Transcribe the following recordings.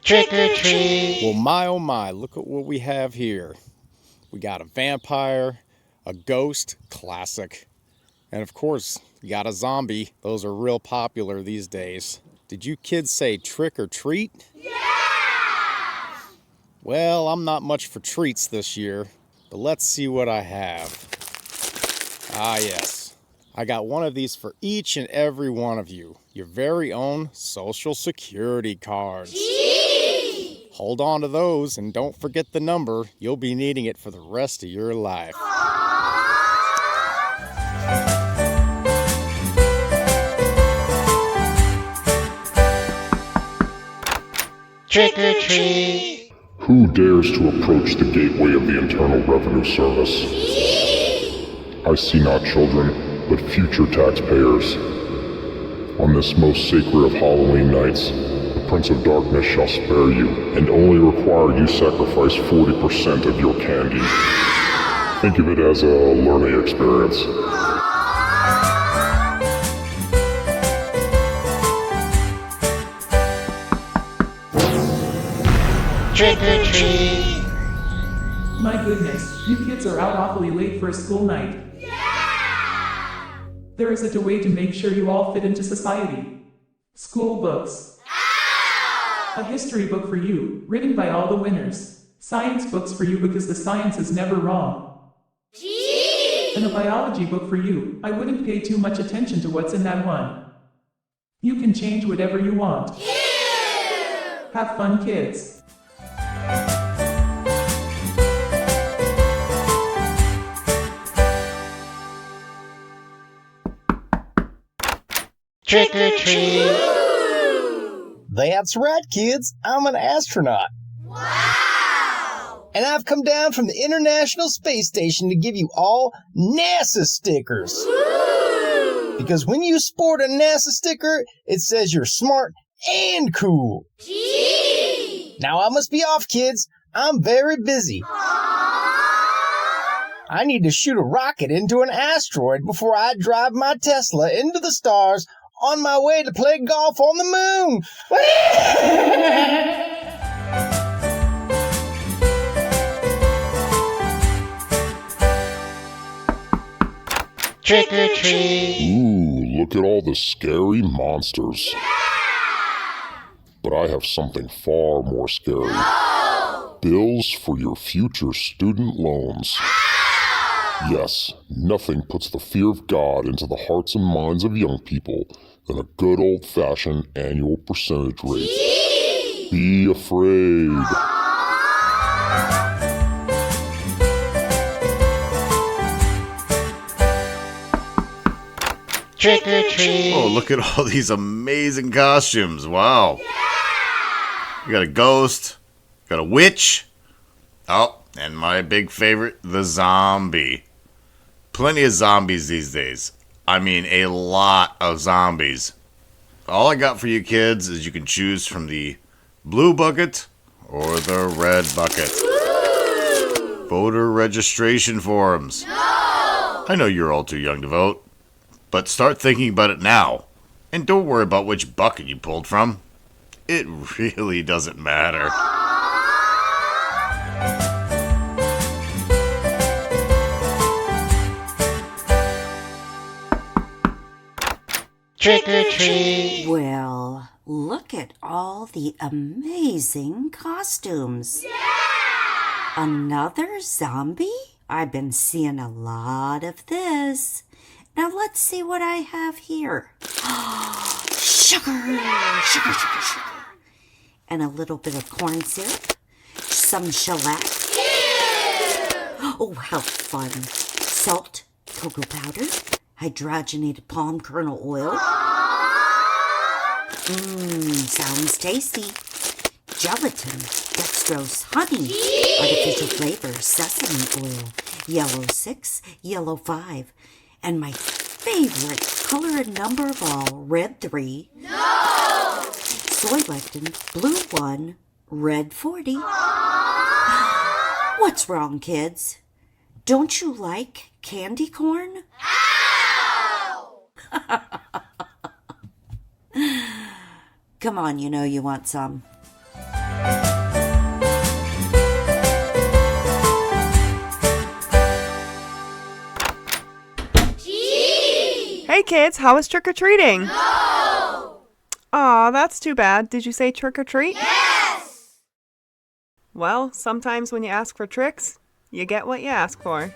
Trick or treat! Well, my oh my, look at what we have here. We got a vampire, a ghost, classic, and of course, you got a zombie. Those are real popular these days. Did you kids say trick or treat? Yeah! Well, I'm not much for treats this year, but let's see what I have. Ah, yes. I got one of these for each and every one of you. Your very own Social Security cards. Gee! Hold on to those and don't forget the number. You'll be needing it for the rest of your life. Trick or treat! Who dares to approach the gateway of the Internal Revenue Service? I see not children, but future taxpayers. On this most sacred of Halloween nights, the Prince of Darkness shall spare you, and only require you sacrifice 40% of your candy. Think of it as a learning experience. Trick or treat! My goodness, you kids are out awfully late for a school night. Yeah! There isn't a way to make sure you all fit into society. School books. Ow! A history book for you, written by all the winners. Science books for you because the science is never wrong. Gee! And a biology book for you. I wouldn't pay too much attention to what's in that one. You can change whatever you want. Ew! Have fun, kids. Trick or treat! That's right, kids. I'm an astronaut. Wow! And I've come down from the International Space Station to give you all NASA stickers. Woo! Because when you sport a NASA sticker, it says you're smart and cool. Gee! Now I must be off, kids. I'm very busy. I need to shoot a rocket into an asteroid before I drive my Tesla into the stars on my way to play golf on the moon. Trick or treat! Ooh, look at all the scary monsters. But I have something far more scary. Oh! Bills for your future student loans. Yes, nothing puts the fear of God into the hearts and minds of young people than a good old-fashioned annual percentage rate. Gee! Be afraid. Trick or treat! Oh, look at all these amazing costumes. Wow. You got a ghost, got a witch. Oh, and my big favorite, the zombie. Plenty of zombies these days. I mean, a lot of zombies. All I got for you kids is you can choose from the blue bucket or the red bucket. Woo! Voter registration forms. No! I know you're all too young to vote, but start thinking about it now. And don't worry about which bucket you pulled from. It really doesn't matter. Trick or treat! Well, look at all the amazing costumes. Yeah! Another zombie? I've been seeing a lot of this. Now let's see what I have here. Sugar! Sugar, sugar, sugar. And a little bit of corn syrup. Some shellac. Oh, how fun. Salt, cocoa powder, hydrogenated palm kernel oil. Sounds tasty. Gelatin, dextrose, honey, artificial flavor, sesame oil, yellow 6, yellow 5, and my favorite color and number of all, red 3. No! Soy lectin, blue 1, red 40. What's wrong, kids? Don't you like candy corn? Ow! Come on, you know you want some. kids, how was trick-or-treating? No! Aw, that's too bad. Did you say trick-or-treat? Yes! Well, sometimes when you ask for tricks, you get what you ask for.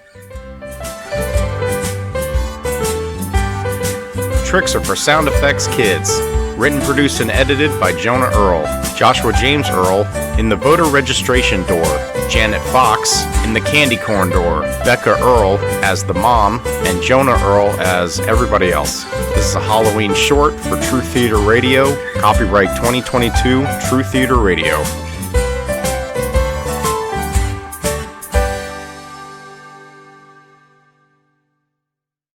Tricks are for Sound Effects Kids. Written, produced, and edited by Jonah Earl, Joshua James Earl in the voter registration door, Janet Fox in the candy corn door, Becca Earl as the mom, and Jonah Earl as everybody else. This is a Halloween short for True Theater Radio, copyright 2022, True Theater Radio.